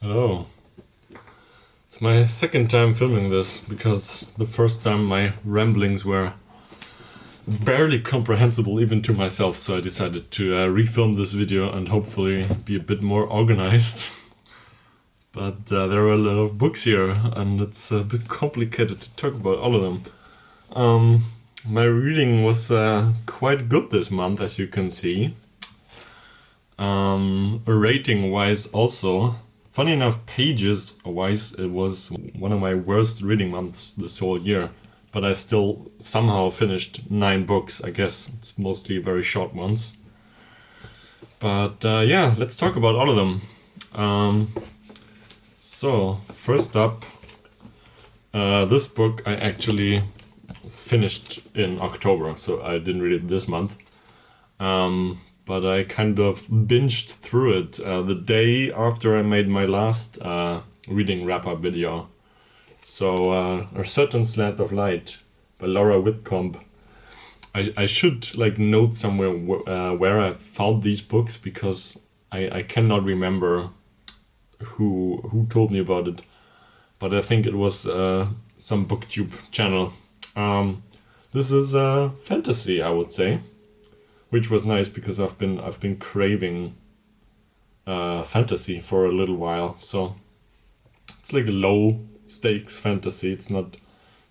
Hello. It's my second time filming this because the first time my ramblings were barely comprehensible even to myself, so I decided to refilm this video and hopefully be a bit more organized. But there are a lot of books here and it's a bit complicated to talk about all of them. My reading was quite good this month, as you can see. Rating wise also. Funny enough, pages wise, it was one of my worst reading months this whole year. But I still somehow finished 9 books. I guess it's mostly very short ones. But yeah, let's talk about all of them. So, first up, this book I actually finished in October, so I didn't read it this month. But I kind of binged through it the day after I made my last reading wrap-up video. So, A Certain Slant of Light by Whitcomb. I should note somewhere where I found these books because I cannot remember who told me about it. But I think it was some booktube channel. This is fantasy, I would say. Which was nice because I've been craving fantasy for a little while. So it's like a low stakes fantasy. It's not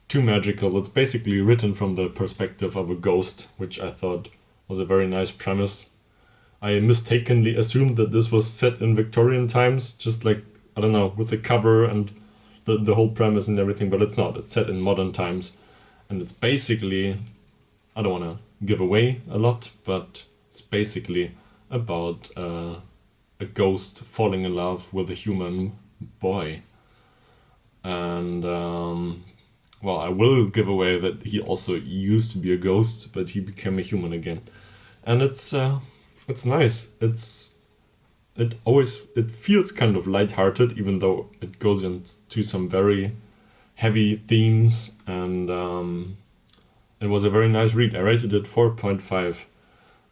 too magical. It's basically written from the perspective of a ghost, which I thought was a very nice premise. I mistakenly assumed that this was set in Victorian times, just I don't know, with the cover and the whole premise and everything, but it's not. It's set in modern times. And it's basically, I don't want to give away a lot, but it's basically about a ghost falling in love with a human boy. And, well, I will give away that he also used to be a ghost, but he became a human again. And it's nice. It feels kind of lighthearted, even though it goes into some very heavy themes, and it was a very nice read. I rated it 4.5.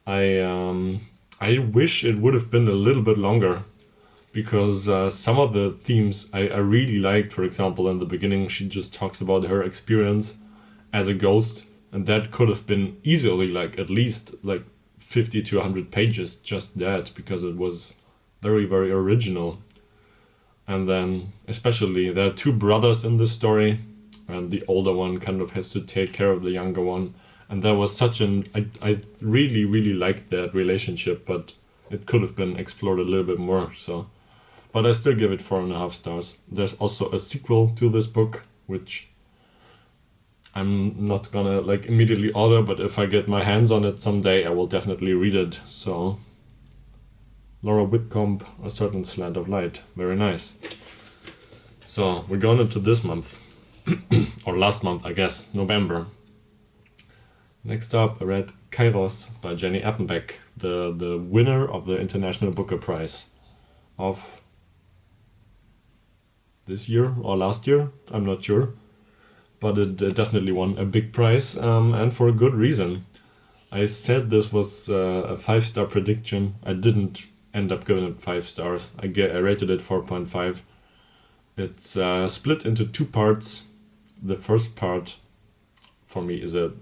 I wish it would have been a little bit longer, because some of the themes I really liked. For example, in the beginning, she just talks about her experience as a ghost, and that could have been easily at least 50 to 100 pages, just that, because it was very, very original. And then, especially, there are 2 brothers in this story, and the older one kind of has to take care of the younger one. And there was I really, really liked that relationship, but it could have been explored a little bit more. So, but I still give it 4.5 stars. There's also a sequel to this book, which I'm not gonna immediately order, but if I get my hands on it someday, I will definitely read it. So, Whitcomb, A Certain Slant of Light. Very nice. So, we're going into this month. Or last month, I guess, November. Next up, I read Kairos by Jenny Erpenbeck, the winner of the International Booker Prize of this year or last year, I'm not sure. But it definitely won a big prize, and for a good reason. I said this was a 5-star prediction. I didn't end up giving it 5 stars. I rated it 4.5. It's split into 2 parts. The first part for me is a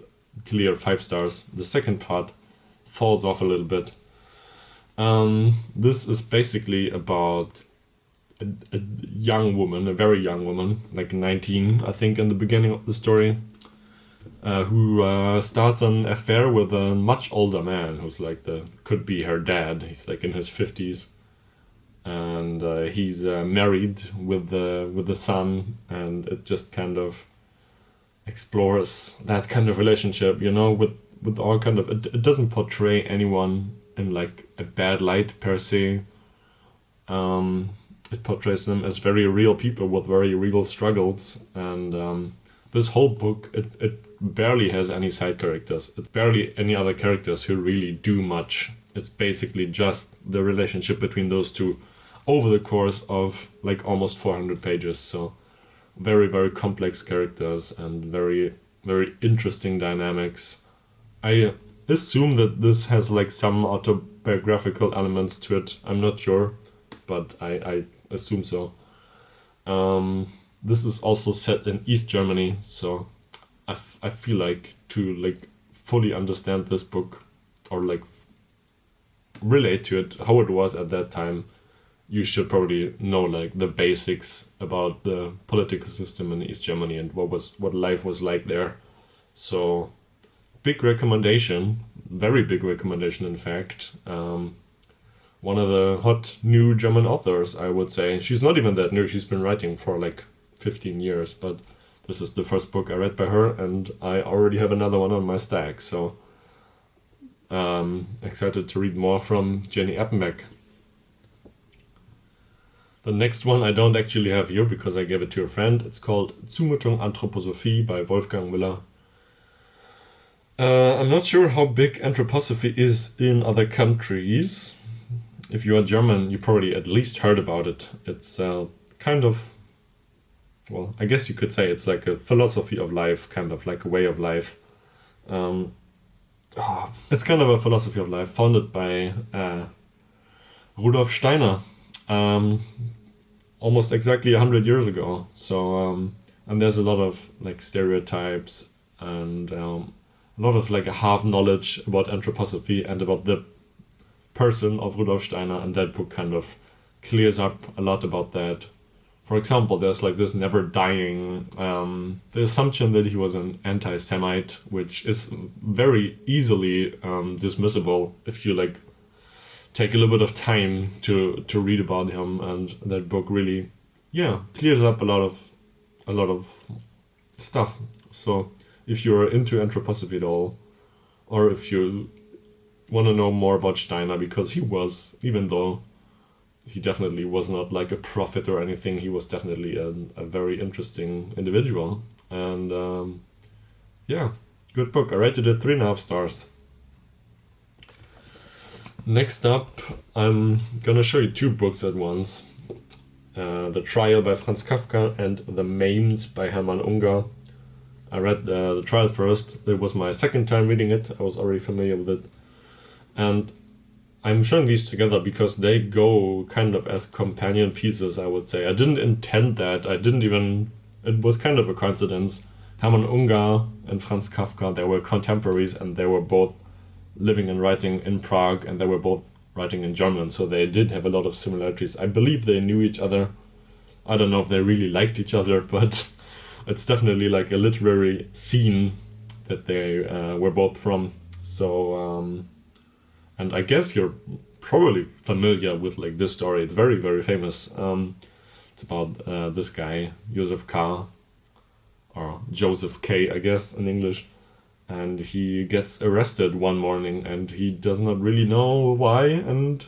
clear 5 stars. The second part falls off a little bit. This is basically about a young woman, a very young woman, 19, I think, in the beginning of the story, who starts an affair with a much older man who's could be her dad. He's in his 50s. And he's married with the son, and it just kind of explores that kind of relationship, with all kind of... It doesn't portray anyone in a bad light per se. It portrays them as very real people with very real struggles, and this whole book, it barely has any side characters. It's barely any other characters who really do much. It's basically just the relationship between those two over the course of almost 400 pages. So very, very complex characters and very, very interesting dynamics. I assume that this has some autobiographical elements to it. I'm not sure, but I assume so. This is also set in East Germany, so I feel like to like fully understand this book or like relate to it, how it was at that time, you should probably know like the basics about the political system in East Germany and what life was like there. So big recommendation, very big recommendation in fact. One of the hot new German authors, I would say. She's not even that new, she's been writing for like 15 years, but this is the first book I read by her, and I already have another one on my stack, so excited to read more from Jenny Erpenbeck. The next one I don't actually have here because I gave it to a friend. It's called Zumutung Anthroposophie by Wolfgang Müller. I'm not sure how big anthroposophy is in other countries. If you are German, you probably at least heard about it. It's kind of, well, I guess you could say it's like a philosophy of life, kind of like a way of life. It's kind of a philosophy of life founded by Rudolf Steiner, almost exactly 100 years ago. So, and there's a lot of like stereotypes and a lot of like a half knowledge about anthroposophy and about the person of Rudolf Steiner, and that book kind of clears up a lot about that. For example, there's like this never dying, the assumption that he was an anti-Semite, which is very easily dismissible if you like take a little bit of time to read about him, and that book really, clears up a lot of stuff. So if you're into anthroposophy at all, or if you want to know more about Steiner, because he was, even though he definitely was not like a prophet or anything, he was definitely a very interesting individual. And good book. I rated it 3.5 stars. Next up, I'm gonna show you 2 books at once. The Trial by Franz Kafka and The Maimed by Hermann Ungar. I read The Trial first. It was my second time reading it. I was already familiar with it. And I'm showing these together because they go kind of as companion pieces, I would say. I didn't intend that. It was kind of a coincidence. Hermann Ungar and Franz Kafka, they were contemporaries, and they were both living and writing in Prague, and they were both writing in German, so they did have a lot of similarities. I believe they knew each other. I don't know if they really liked each other, but it's definitely like a literary scene that they were both from. So, and I guess you're probably familiar with like this story. It's very, very famous. It's about this guy, Joseph K, or Joseph K, I guess, in English. And he gets arrested one morning, and he does not really know why, and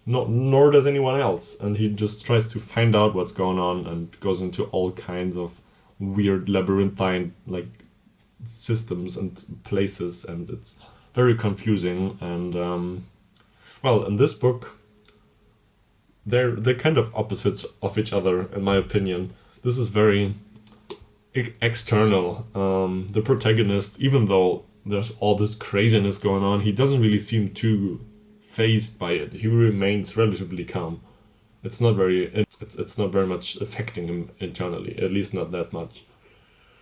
nor does anyone else. And he just tries to find out what's going on and goes into all kinds of weird labyrinthine like systems and places, and it's very confusing. And in this book, they're kind of opposites of each other, in my opinion. This is very external. The protagonist, even though there's all this craziness going on, he doesn't really seem too fazed by it. He remains relatively calm. It's not very much affecting him internally, at least not that much.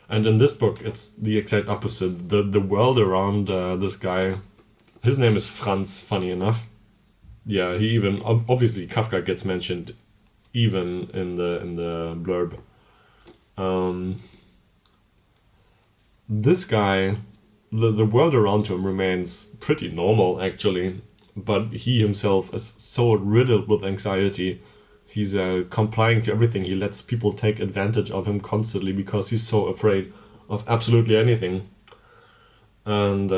And in this book, it's the exact opposite. The world around this guy, his name is Franz, funny enough. Yeah, he even obviously Kafka gets mentioned even in the blurb. This guy, the world around him remains pretty normal actually, but he himself is so riddled with anxiety. He's complying to everything. He lets people take advantage of him constantly because he's so afraid of absolutely anything. And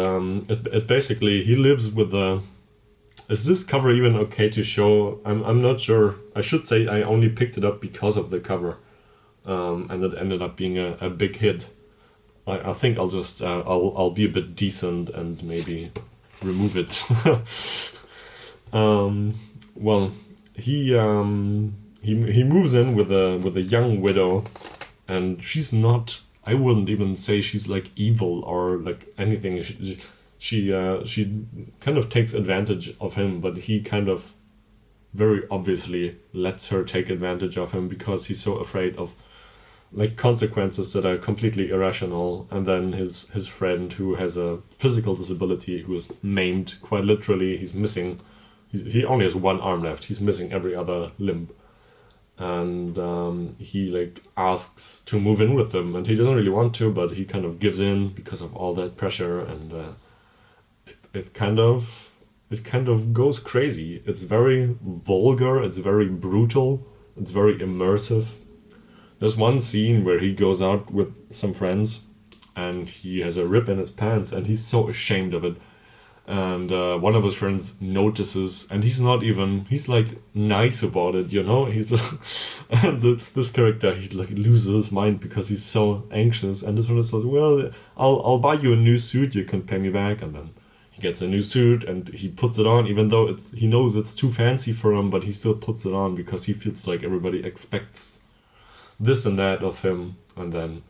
it basically, he lives with the... Is this cover even okay to show? I'm not sure. I should say I only picked it up because of the cover. And it ended up being a big hit. I think I'll just I'll be a bit decent and maybe remove it. He moves in with a young widow, and she's not. I wouldn't even say she's like evil or like anything. She kind of takes advantage of him, but he kind of very obviously lets her take advantage of him because he's so afraid of like consequences that are completely irrational. And then his friend, who has a physical disability, who is maimed quite literally, he's missing, he only has one arm left, he's missing every other limb. And he like asks to move in with him, and he doesn't really want to, but he kind of gives in because of all that pressure. And it kind of goes crazy. It's very vulgar, it's very brutal, it's very immersive. There's one scene where he goes out with some friends and he has a rip in his pants and he's so ashamed of it. And one of his friends notices, and he's like nice about it, you know? He's and this character, he like loses his mind because he's so anxious. And this one is like, well, I'll buy you a new suit, you can pay me back. And then he gets a new suit and he puts it on, even though he knows it's too fancy for him, but he still puts it on because he feels like everybody expects this and that of him. And then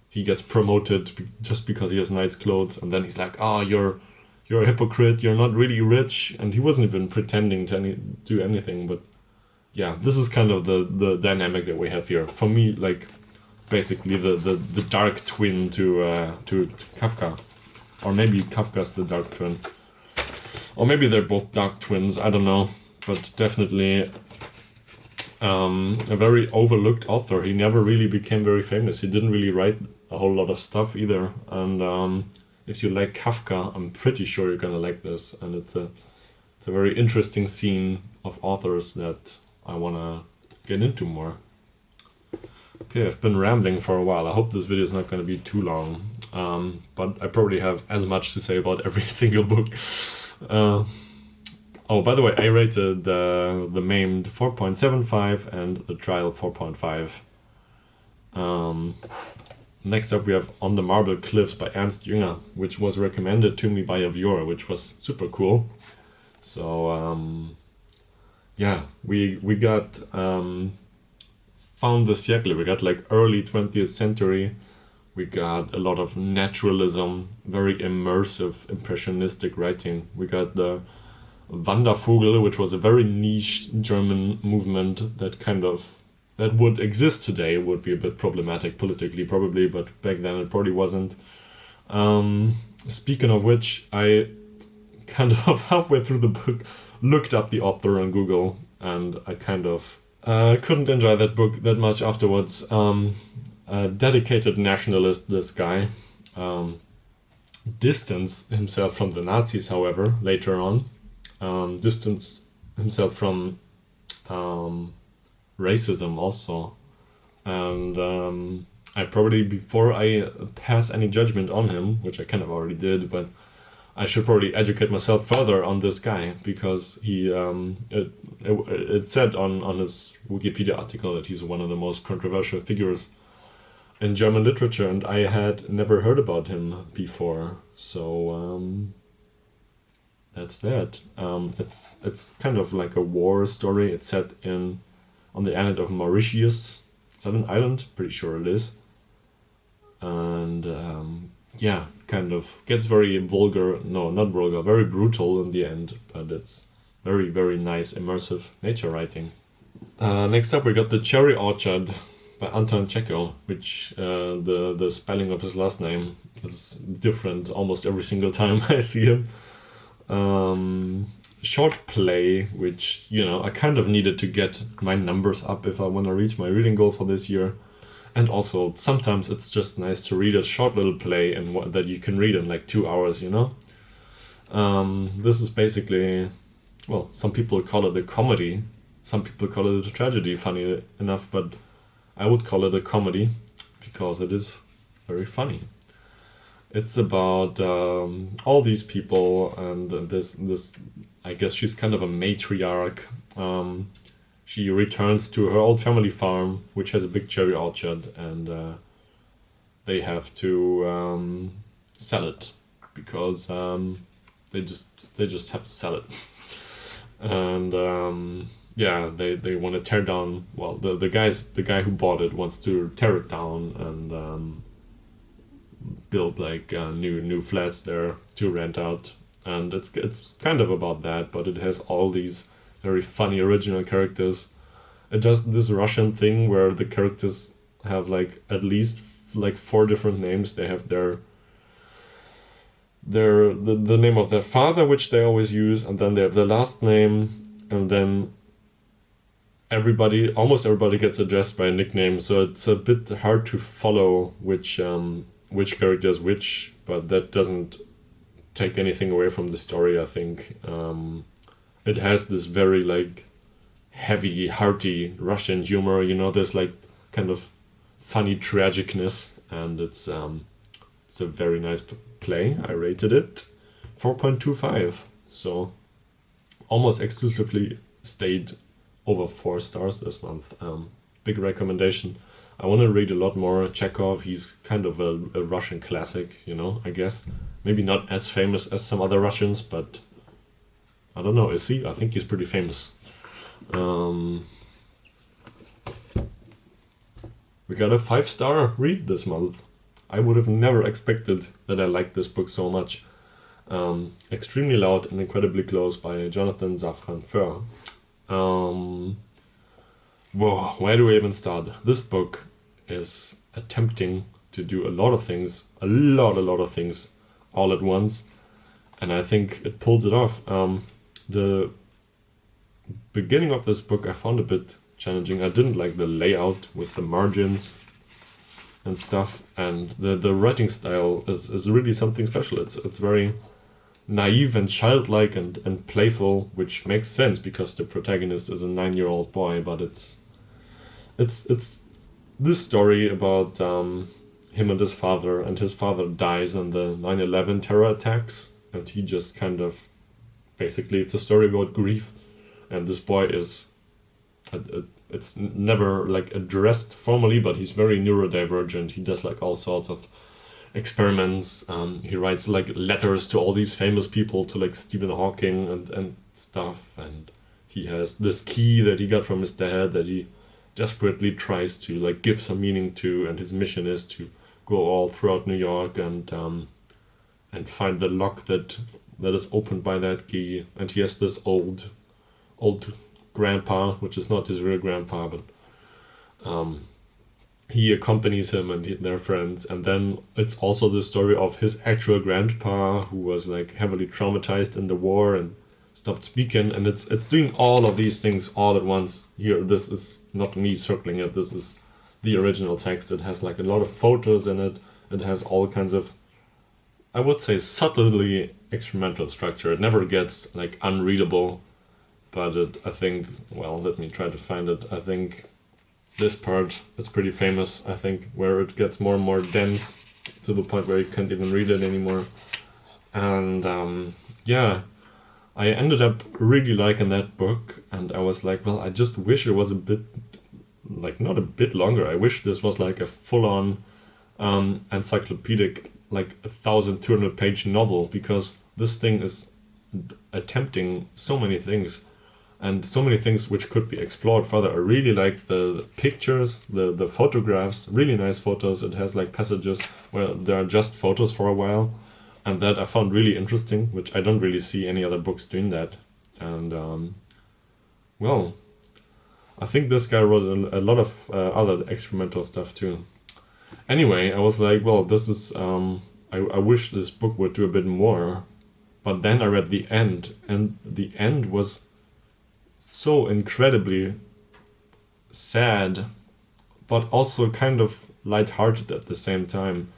he gets promoted just because he has nice clothes. And then he's like, oh, you're a hypocrite, you're not really rich. And he wasn't even pretending to do anything. But yeah, this is kind of the dynamic that we have here. For me, like basically the dark twin to Kafka. Or maybe Kafka's the dark twin. Or maybe they're both dark twins, I don't know. But definitely a very overlooked author. He never really became very famous. He didn't really write a whole lot of stuff either. And if you like Kafka, I'm pretty sure you're gonna like this. And it's a very interesting scene of authors that I wanna get into more. Okay, I've been rambling for a while. I hope this video is not gonna be too long. But I probably have as much to say about every single book. Oh, by the way, I rated the Maimed 4.75 and the Trial 4.5. Next up we have On the Marble Cliffs by Ernst Jünger, which was recommended to me by a viewer, which was super cool. So yeah, we got Found the siècle, we got like early 20th century, we got a lot of naturalism, very immersive, impressionistic writing. We got the Wandervogel, which was a very niche German movement that would exist today. It would be a bit problematic politically probably, but back then it probably wasn't. Speaking of which, I kind of halfway through the book looked up the author on Google, and I kind of couldn't enjoy that book that much afterwards. A dedicated nationalist, this guy. Distanced himself from the Nazis, however, later on. Distanced himself from racism also. And I probably, before I pass any judgment on him, which I kind of already did, but I should probably educate myself further on this guy, because he it said on his Wikipedia article that he's one of the most controversial figures in German literature, and I had never heard about him before. So that's that. It's kind of like a war story. It's set on the island of Mauritius. Is that an island? Pretty sure it is. And yeah, kind of gets very vulgar. No, not vulgar. Very brutal in the end. But it's very, very nice, immersive nature writing. Next up, we got The Cherry Orchard by Anton Chekov, which the spelling of his last name is different almost every single time I see him. Short play, which, you know, I kind of needed to get my numbers up if I want to reach my reading goal for this year. And also, sometimes it's just nice to read a short little play and that you can read in like 2 hours, you know? This is basically, well, some people call it a comedy, some people call it a tragedy, funny enough, but I would call it a comedy because it is very funny. It's about all these people, and this I guess she's kind of a matriarch. She returns to her old family farm, which has a big cherry orchard, and they have to sell it because they just have to sell it. And yeah, they want to tear down. Well, the guy who bought it wants to tear it down and build like new flats there to rent out. And it's kind of about that, but it has all these very funny original characters. It does this Russian thing where the characters have like at least like 4 different names. They have the name of their father, which they always use, and then they have the last name, and then almost everybody gets addressed by a nickname, so it's a bit hard to follow which character is which, but that doesn't take anything away from the story, I think. It has this very like heavy, hearty Russian humor, you know, there's like kind of funny tragicness, and it's a very nice play. I rated it 4.25, so almost exclusively stayed over 4 stars this month. Big recommendation. I want to read a lot more Chekov. He's kind of a Russian classic, you know, I guess. Maybe not as famous as some other Russians, but I don't know, is he? I think he's pretty famous. We got a 5-star read this month. I would have never expected that I liked this book so much. Extremely Loud and Incredibly Close by Jonathan Safran Foer. Whoa, where do we even start? This book is attempting to do a lot of things all at once, and I think it pulls it off. The beginning of this book I found a bit challenging. I didn't like the layout with the margins and stuff, and the writing style is really something special. It's very naive and childlike and playful, which makes sense because the protagonist is a 9-year-old boy, but it's this story about him and his father dies in the 9/11 terror attacks, and he just kind of, basically it's a story about grief, and this boy is it's never like addressed formally, but he's very neurodivergent. He does like all sorts of experiments. He writes like letters to all these famous people, to like Stephen Hawking and stuff, and he has this key that he got from his dad that he desperately tries to like give some meaning to, and his mission is to go all throughout New York and find the lock that is opened by that key. And he has this old grandpa, which is not his real grandpa, but he accompanies him and their friends. And then it's also the story of his actual grandpa, who was like heavily traumatized in the war and stopped speaking, and it's doing all of these things all at once. Here, this is not me circling it, this is the original text. It has like a lot of photos in it. It has all kinds of, I would say, subtly experimental structure. It never gets like unreadable, but I think, well, let me try to find it. I think this part is pretty famous, I think, where it gets more and more dense to the point where you can't even read it anymore. And yeah, I ended up really liking that book, and I was like, well, I just wish it was a bit, like, not a bit longer. I wish this was like a full-on encyclopedic, like 1,200 page novel, because this thing is attempting so many things, and so many things which could be explored further. I really like the pictures, the photographs, really nice photos. It has like passages where there are just photos for a while, and that I found really interesting, which I don't really see any other books doing that. And well, I think this guy wrote a lot of other experimental stuff too. Anyway, I was like, well, this is, I wish this book would do a bit more. But then I read the end, and the end was so incredibly sad, but also kind of lighthearted at the same time.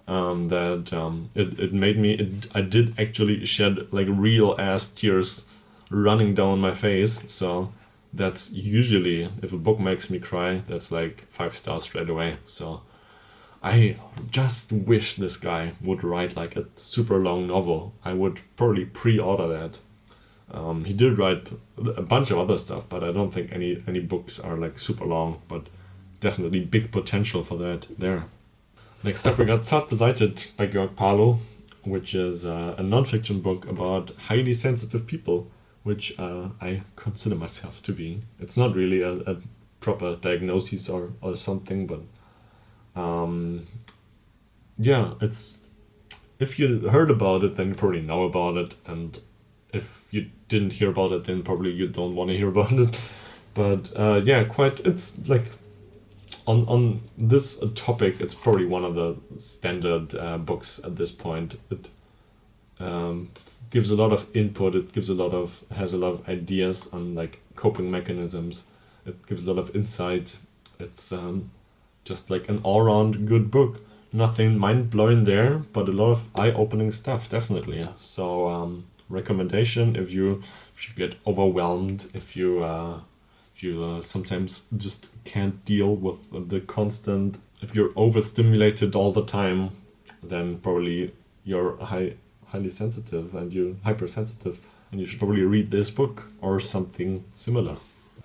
That it made me, I did actually shed like real ass tears running down my face. So that's usually, if a book makes me cry, that's like 5 stars straight away. So I just wish this guy would write like a super long novel. I would probably pre-order that. He did write a bunch of other stuff, but I don't think any books are like super long, but definitely big potential for that there. Next up we got Zart Besaitet by Georg Parlow, which is a non-fiction book about highly sensitive people, which I consider myself to be. It's not really a proper diagnosis or something, but yeah, it's, if you heard about it, then you probably know about it, and if you didn't hear about it, then probably you don't want to hear about it. But yeah, it's like on this topic, it's probably one of the standard books at this point. It gives a lot of input. It has a lot of ideas on like coping mechanisms. It gives a lot of insight. It's just like an all-round good book. Nothing mind-blowing there, but a lot of eye-opening stuff, definitely. So recommendation if you get overwhelmed, if you sometimes just can't deal with the constant, if you're overstimulated all the time, then probably you're highly sensitive and you're hypersensitive, and you should probably read this book or something similar.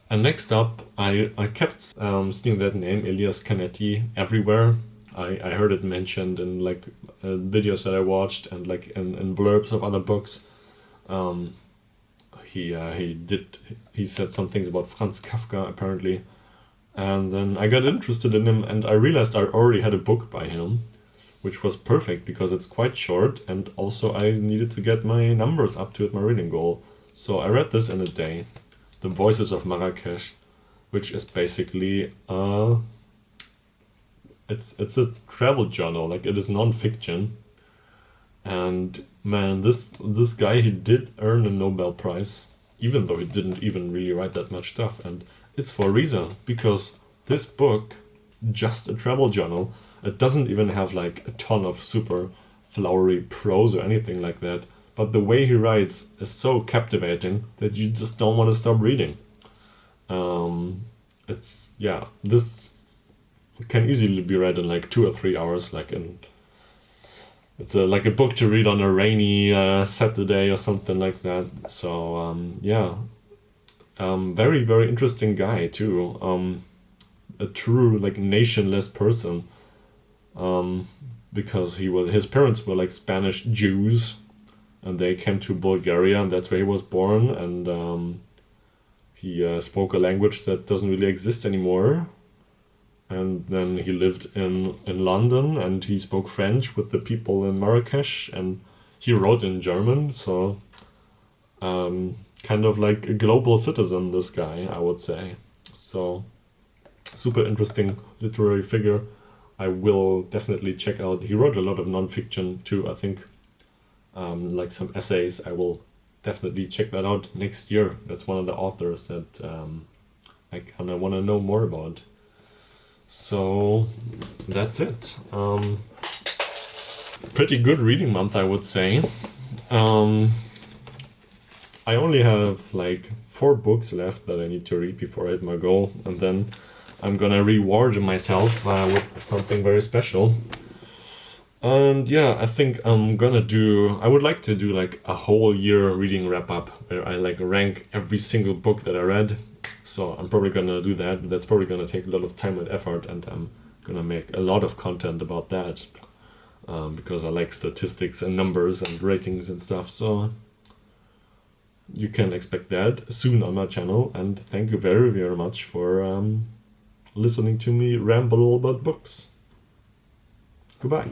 And next up, I kept seeing that name, Elias Canetti, everywhere. I heard it mentioned in like videos that I watched and like in blurbs of other books. He said some things about Franz Kafka apparently, and then I got interested in him, and I realized I already had a book by him, which was perfect because it's quite short, and also I needed to get my numbers up to hit my reading goal. So I read this in a day, The Voices of Marakesh, which is basically it's a travel journal, like it is non-fiction. And man, this guy, he did earn a Nobel Prize, even though he didn't even really write that much stuff. And it's for a reason, because this book, just a travel journal, it doesn't even have like a ton of super flowery prose or anything like that. But the way he writes is so captivating that you just don't want to stop reading. This can easily be read in like 2 or 3 hours, it's like a book to read on a rainy Saturday or something like that. So very, very interesting guy too. A true like nationless person. Because his parents were like Spanish Jews, and they came to Bulgaria, and that's where he was born. And he spoke a language that doesn't really exist anymore. And then he lived in London, and he spoke French with the people in Marrakesh, and he wrote in German, so kind of like a global citizen, this guy, I would say. So super interesting literary figure. I will definitely check out. He wrote a lot of non-fiction too, I think, like some essays. I will definitely check that out next year. That's one of the authors that I kind of want to know more about. So that's it. Pretty good reading month, I would say. I only have like 4 books left that I need to read before I hit my goal, and then I'm gonna reward myself with something very special. And yeah, I think I would like to do like a whole year reading wrap up where I like rank every single book that I read. So I'm probably gonna do that. That's probably gonna take a lot of time and effort, and I'm gonna make a lot of content about that because I like statistics and numbers and ratings and stuff. So you can expect that soon on my channel. And thank you very, very much for listening to me ramble about books. Goodbye.